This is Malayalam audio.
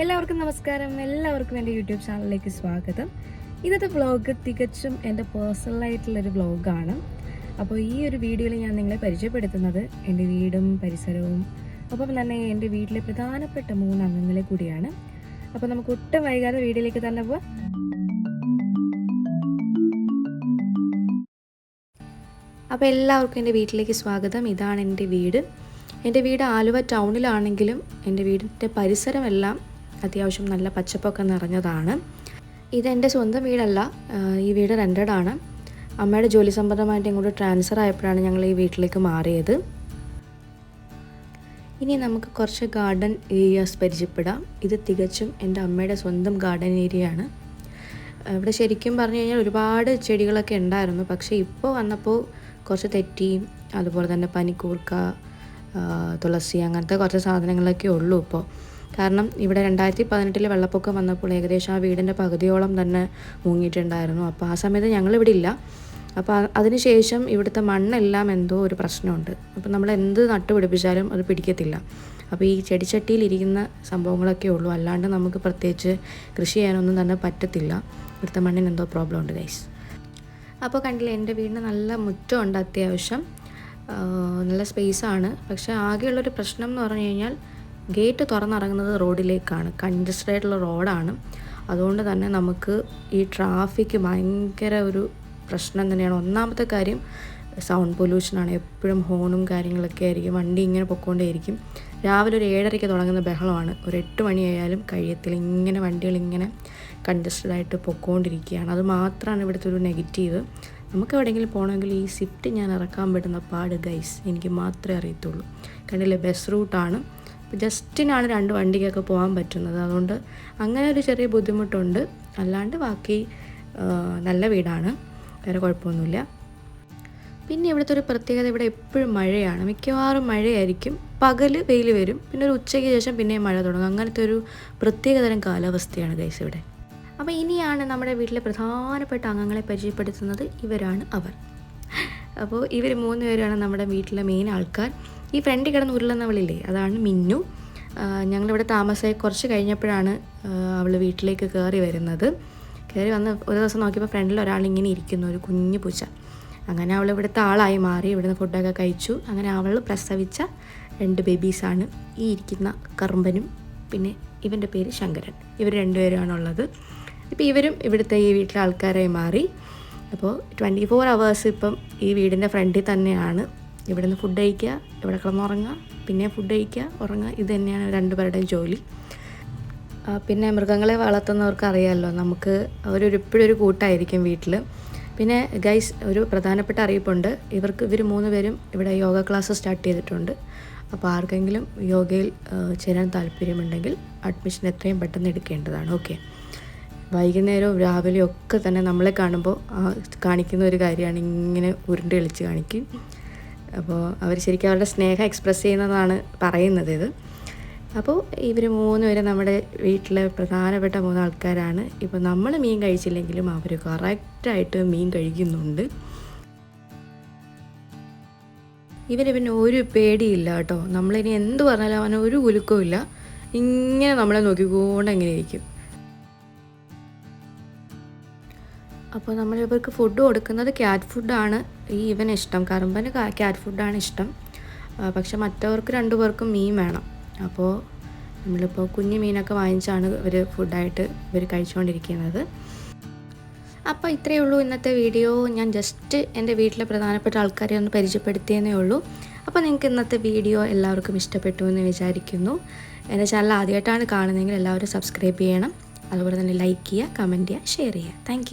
എല്ലാവർക്കും നമസ്കാരം. എല്ലാവർക്കും എൻ്റെ യൂട്യൂബ് ചാനലിലേക്ക് സ്വാഗതം. ഇന്നത്തെ വ്ളോഗ് തികച്ചും എൻ്റെ പേഴ്സണലായിട്ടുള്ളൊരു വ്ളോഗാണ്. അപ്പോൾ ഈ ഒരു വീഡിയോയിൽ ഞാൻ നിങ്ങളെ പരിചയപ്പെടുത്തുന്നത് എൻ്റെ വീടും പരിസരവും ഒപ്പം തന്നെ എൻ്റെ വീട്ടിലെ പ്രധാനപ്പെട്ട 3 അംഗങ്ങളെ കൂടിയാണ്. അപ്പോൾ നമുക്ക് ഒട്ടും വൈകാതെ വീഡിയോയിലേക്ക് തന്നെ പോവാം. അപ്പോൾ എല്ലാവർക്കും എൻ്റെ വീട്ടിലേക്ക് സ്വാഗതം. ഇതാണ് എൻ്റെ വീട്. എൻ്റെ വീട് ആലുവ ടൗണിലാണെങ്കിലും എൻ്റെ വീടിൻ്റെ പരിസരമെല്ലാം അത്യാവശ്യം നല്ല പച്ചപ്പൊക്കെ നിറഞ്ഞതാണ്. ഇതെൻ്റെ സ്വന്തം വീടല്ല, ഈ വീട് റെൻ്റഡാണ്. അമ്മയുടെ ജോലി സംബന്ധമായിട്ട് ഇങ്ങോട്ട് ട്രാൻസ്ഫർ ആയപ്പോഴാണ് ഞങ്ങൾ ഈ വീട്ടിലേക്ക് മാറിയത്. ഇനി നമുക്ക് കുറച്ച് ഗാർഡൻ ഏരിയാസ് പരിചയപ്പെടാം. ഇത് തികച്ചും എൻ്റെ അമ്മയുടെ സ്വന്തം ഗാർഡൻ ഏരിയയാണ്. ഇവിടെ ശരിക്കും പറഞ്ഞു കഴിഞ്ഞാൽ ഒരുപാട് ചെടികളൊക്കെ ഉണ്ടായിരുന്നു. പക്ഷേ ഇപ്പോൾ വന്നപ്പോൾ കുറച്ച് തെറ്റിയും അതുപോലെ തന്നെ പനിക്കൂർക്ക, തുളസി അങ്ങനത്തെ കുറച്ച് സാധനങ്ങളൊക്കെ ഉള്ളൂ ഇപ്പോൾ. കാരണം ഇവിടെ 2018 വെള്ളപ്പൊക്കം വന്നപ്പോൾ ഏകദേശം ആ വീടിൻ്റെ പകുതിയോളം തന്നെ മുങ്ങിയിട്ടുണ്ടായിരുന്നു. അപ്പോൾ ആ സമയത്ത് ഞങ്ങളിവിടെ ഇല്ല. അപ്പോൾ അതിനുശേഷം ഇവിടുത്തെ മണ്ണെല്ലാം എന്തോ ഒരു പ്രശ്നമുണ്ട്. അപ്പോൾ നമ്മൾ എന്ത് നട്ടുപിടിപ്പിച്ചാലും അത് പിടിക്കത്തില്ല. അപ്പോൾ ഈ ചെടിച്ചട്ടിയിലിരിക്കുന്ന സംഭവങ്ങളൊക്കെ ഉള്ളൂ, അല്ലാണ്ട് നമുക്ക് പ്രത്യേകിച്ച് കൃഷി ചെയ്യാനൊന്നും തന്നെ പറ്റത്തില്ല. ഇവിടുത്തെ മണ്ണിന് എന്തോ പ്രോബ്ലം ഉണ്ട് ഗൈസ്. അപ്പോൾ കണ്ടില്ലേ, എൻ്റെ വീടിന് നല്ല മുറ്റമുണ്ട്, അത്യാവശ്യം നല്ല സ്പേസാണ്. പക്ഷേ ആകെയുള്ളൊരു പ്രശ്നം എന്ന് പറഞ്ഞു കഴിഞ്ഞാൽ ഗേറ്റ് തുറന്നിറങ്ങുന്നത് റോഡിലേക്കാണ്. കൺജസ്റ്റഡ് ആയിട്ടുള്ള റോഡാണ്. അതുകൊണ്ട് തന്നെ നമുക്ക് ഈ ട്രാഫിക് ഭയങ്കര ഒരു പ്രശ്നം തന്നെയാണ്. ഒന്നാമത്തെ കാര്യം സൗണ്ട് പൊല്യൂഷനാണ്. എപ്പോഴും ഹോണും കാര്യങ്ങളൊക്കെ ആയിരിക്കും, വണ്ടി ഇങ്ങനെ പൊയ്ക്കൊണ്ടേയിരിക്കും. രാവിലെ ഒരു 7:30 തുടങ്ങുന്ന ബഹളമാണ്, ഒരു 8 മണിയായാലും കഴിയത്തില്ല. ഇങ്ങനെ വണ്ടികളിങ്ങനെ കൺജസ്റ്റഡ് ആയിട്ട് പൊയ്ക്കൊണ്ടിരിക്കുകയാണ്. അത് മാത്രമാണ് ഇവിടുത്തെ ഒരു നെഗറ്റീവ്. നമുക്ക് എവിടെയെങ്കിലും പോകണമെങ്കിൽ ഈ സ്വിഫ്റ്റ് ഞാൻ ഇറക്കാൻ പറ്റുന്ന പാട് ഗൈസ് എനിക്ക് മാത്രമേ അറിയത്തുള്ളൂ. കണ്ടില്ലേ, ബസ് റൂട്ടാണ്. ജസ്റ്റിനാണ് 2 വണ്ടിക്കൊക്കെ പോകാൻ പറ്റുന്നത്. അതുകൊണ്ട് അങ്ങനെ ഒരു ചെറിയ ബുദ്ധിമുട്ടുണ്ട്. അല്ലാണ്ട് ബാക്കി നല്ല വീടാണ്, വേറെ കുഴപ്പമൊന്നുമില്ല. പിന്നെ ഇവിടുത്തെ ഒരു പ്രത്യേകത, ഇവിടെ എപ്പോഴും മഴയാണ്. മിക്കവാറും മഴയായിരിക്കും. പകൽ വെയിൽ വരും, പിന്നെ ഒരു ഉച്ചയ്ക്ക് ശേഷം പിന്നെയും മഴ തുടങ്ങും. അങ്ങനത്തെ ഒരു പ്രത്യേകതരം കാലാവസ്ഥയാണ് ഗൈസ് ഇവിടെ. അപ്പോൾ ഇനിയാണ് നമ്മുടെ വീട്ടിലെ പ്രധാനപ്പെട്ട അംഗങ്ങളെ പരിചയപ്പെടുത്തുന്നത്. ഇവരാണ് അവർ. അപ്പോൾ ഇവർ 3 പേരാണ് നമ്മുടെ വീട്ടിലെ മെയിൻ ആൾക്കാർ. ഈ ഫ്രണ്ടിൽ കിടന്ന് ഉരുളുന്നവളില്ലേ, അതാണ് മിന്നു. ഞങ്ങളിവിടെ താമസമായി കുറച്ച് കഴിഞ്ഞപ്പോഴാണ് അവൾ വീട്ടിലേക്ക് കയറി വരുന്നത്. കയറി വന്ന് ഒരു ദിവസം നോക്കിയപ്പോൾ ഫ്രണ്ടിൽ ഒരാളിങ്ങനെ ഇരിക്കുന്നു, ഒരു കുഞ്ഞു പൂച്ച. അങ്ങനെ അവൾ ഇവിടുത്തെ ആളായി മാറി. ഇവിടുന്ന് ഫുഡൊക്കെ കഴിച്ചു. അങ്ങനെ അവൾ പ്രസവിച്ച 2 ബേബീസാണ് ഈ ഇരിക്കുന്ന കറുമ്പനും പിന്നെ ഇവൻ്റെ പേര് ശങ്കരൻ. ഇവർ 2 പേരാണുള്ളത്. ഇപ്പോൾ ഇവരും ഇവിടുത്തെ ഈ വീട്ടിലെ ആൾക്കാരായി മാറി. അപ്പോൾ 24 hours ഇപ്പം ഈ വീടിൻ്റെ ഫ്രണ്ടിൽ തന്നെയാണ്. ഇവിടെ നിന്ന് ഫുഡ് കഴിക്കുക, ഇവിടെ കിടന്നുറങ്ങുക, പിന്നെ ഫുഡ് കഴിക്കുക, ഉറങ്ങുക. ഇത് തന്നെയാണ് 2 പേരുടെയും ജോലി. പിന്നെ മൃഗങ്ങളെ വളർത്തുന്നവർക്ക് അറിയാമല്ലോ, നമുക്ക് ഇപ്പോഴും ഒരു കൂട്ടായിരിക്കും വീട്ടിൽ. പിന്നെ ഗൈസ്, ഒരു പ്രധാനപ്പെട്ട അറിയിപ്പുണ്ട്. ഇവർ 3 പേരും ഇവിടെ യോഗ ക്ലാസ് സ്റ്റാർട്ട് ചെയ്തിട്ടുണ്ട്. അപ്പോൾ ആർക്കെങ്കിലും യോഗയിൽ ചേരാൻ താല്പര്യമുണ്ടെങ്കിൽ അഡ്മിഷൻ എത്രയും പെട്ടെന്ന് എടുക്കേണ്ടതാണ്. ഓക്കെ, വൈകുന്നേരവും രാവിലെയും ഒക്കെ തന്നെ നമ്മളെ കാണുമ്പോൾ കാണിക്കുന്ന ഒരു കാര്യമാണ്, ഇങ്ങനെ ഉരുണ്ട് കളിച്ച് കാണിക്കും. അപ്പോൾ അവർ ശരിക്കും അവരുടെ സ്നേഹം എക്സ്പ്രസ് ചെയ്യുന്നതാണ് പറയുന്നത് ഇത്. അപ്പോൾ ഇവർ 3 പേരും നമ്മുടെ വീട്ടിലെ പ്രധാനപ്പെട്ട 3 ആൾക്കാരാണ്. ഇപ്പോൾ നമ്മൾ മീൻ കഴിച്ചില്ലെങ്കിലും അവർ കറക്റ്റായിട്ട് മീൻ കഴിക്കുന്നുണ്ട്. ഇവന് പിന്നെ ഒരു പേടിയില്ല കേട്ടോ. നമ്മളിനി എന്ത് പറഞ്ഞാലും അവന് ഒരു കുലുക്കവും ഇല്ല. ഇങ്ങനെ നമ്മളെ നോക്കിക്കൊണ്ട് എങ്ങനെ ഇരിക്കും. അപ്പോൾ നമ്മൾ ഇവർക്ക് ഫുഡ് കൊടുക്കുന്നത് ക്യാറ്റ് ഫുഡാണ്. ഇവന് ഇഷ്ടം, കറുമ്പന് ക്യാറ്റ് ഫുഡാണ് ഇഷ്ടം. പക്ഷെ മറ്റവർക്ക് 2 പേർക്കും മീൻ വേണം. അപ്പോൾ നമ്മളിപ്പോൾ കുഞ്ഞു മീനൊക്കെ വാങ്ങിച്ചാണ് ഇവർ ഫുഡായിട്ട് ഇവർ കഴിച്ചുകൊണ്ടിരിക്കുന്നത്. അപ്പോൾ ഇത്രയേ ഉള്ളൂ ഇന്നത്തെ വീഡിയോ. ഞാൻ ജസ്റ്റ് എൻ്റെ വീട്ടിലെ പ്രധാനപ്പെട്ട ആൾക്കാരെ ഒന്ന് പരിചയപ്പെടുത്തിയതേ ഉള്ളൂ. അപ്പോൾ നിങ്ങൾക്ക് ഇന്നത്തെ വീഡിയോ എല്ലാവർക്കും ഇഷ്ടപ്പെട്ടു എന്ന് വിചാരിക്കുന്നു. എൻ്റെ ചാനൽ ആദ്യമായിട്ടാണ് കാണുന്നതെങ്കിൽ എല്ലാവരും സബ്സ്ക്രൈബ് ചെയ്യണം. അതുപോലെ തന്നെ ലൈക്ക് ചെയ്യുക, കമൻറ്റ് ചെയ്യുക, ഷെയർ ചെയ്യുക. താങ്ക്